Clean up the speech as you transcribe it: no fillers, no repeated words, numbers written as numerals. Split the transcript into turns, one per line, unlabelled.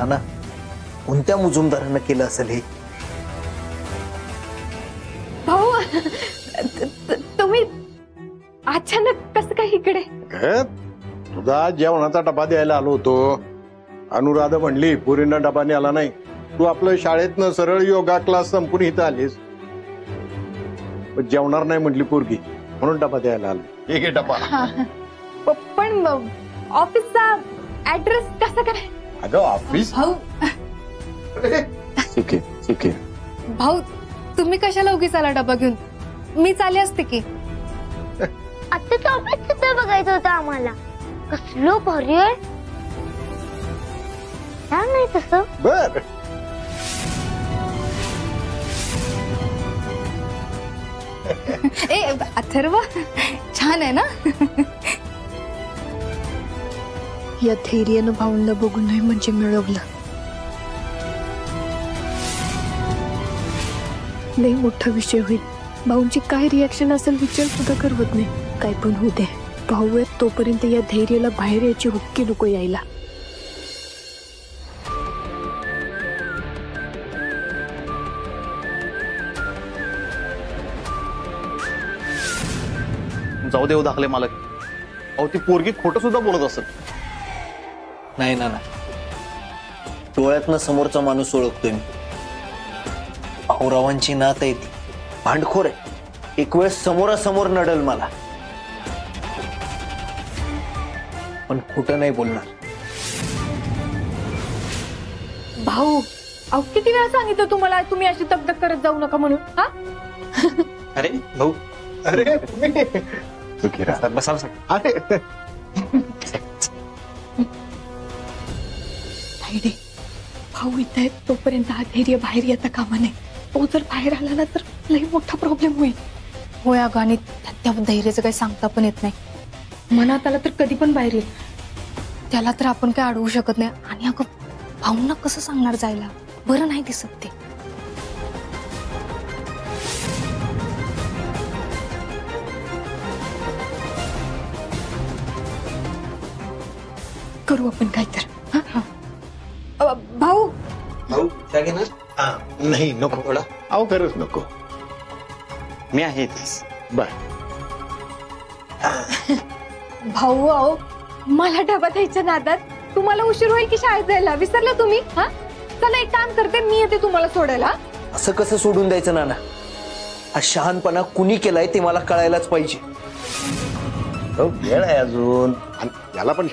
नाना कोणत्या मुजुमदारानं केलं असेल हे?
भाऊ तुम्ही अचानक कसं काय इकडे?
तुझा जेवणाचा डबा द्यायला आलो होतो. अनुराधा म्हणली पुरींना डबा न्याला नाही, तू आपलं शाळेतनं सरळ योगा क्लास संपून इथं आलीस. जेवणार नाही म्हटली पोरगी, म्हणून डबा द्यायला आलो. ठीक आहे डबा.
पण ऑफिसचा ऍड्रेस कसा काय?
अगं ऑफिस
भाऊ
ठीक आहे ठीक आहे.
भाऊ तुम्ही कशाला उगीच आला डबा घेऊन? मी चाले असते की.
आत्ताच ऑफिस सुद्धा बघायचं होतं आम्हाला. कसलो भारी आहे. नाही तसं
बर
ए अथर्व छान आहे ना?
या धैर्यानं भाऊंना बघून नाही म्हणजे मिळवलं. लई मोठा विषय होईल. भाऊंची काय रिॲक्शन असेल विचार सुद्धा करवत नाही. काय पण होऊ दे, भाऊ आहेत तोपर्यंत या धैर्याला बाहेर यायची हुक्की नको यायला.
जाऊ देव दाखले मालक. अहो ती पोरगी खोटं सुद्धा बोलत असेल.
नाही नाना, डोळ्यातनं समोरचा माणूस ओळखतोय मी. भाऊरावांची नात आहे ती, भांडखोर आहे. एक वेळ समोरासमोर नडल मला, पण खोटं नाही बोलणार.
भाऊ अहो किती वेळा सांगितलं तुम्हाला तुम्ही अशी दगदग करत जाऊ नका म्हणून. हा
अरे भाऊ,
अरे
बसा
अरे
ताईडे, भाऊ इथं आहेत तोपर्यंत हा धैर्य बाहेर येता कामा नये. तो जर बाहेर आला ना तर लई मोठा प्रॉब्लेम होईल.
होय अगं, आणि त्या धैर्याचं काही सांगता पण येत नाही. मनात आला तर कधी पण बाहेर येईल. त्याला तर आपण काय अडवू शकत नाही. आणि अगं भाऊंना कसं सांगणार जायला? बरं नाही दिसत ते.
करू आपण काय तर.
भाऊ
भाऊ त्या घे ना.
नाही नको थोडा. अहो खरंच नको.
मी आहे इथेच.
बाय.
भाऊ अहो मला डबा द्यायच्या नादात तुम्हाला उशीर होईल की शाळेत जायला विसरला तुम्ही? हा चला एक काम करते, मी येते तुम्हाला सोडायला.
असं कसं सोडून द्यायचं नाना? हा शहाणपणा कुणी केलाय ते मला कळायलाच पाहिजे.
वेळ आहे अजून. याला पण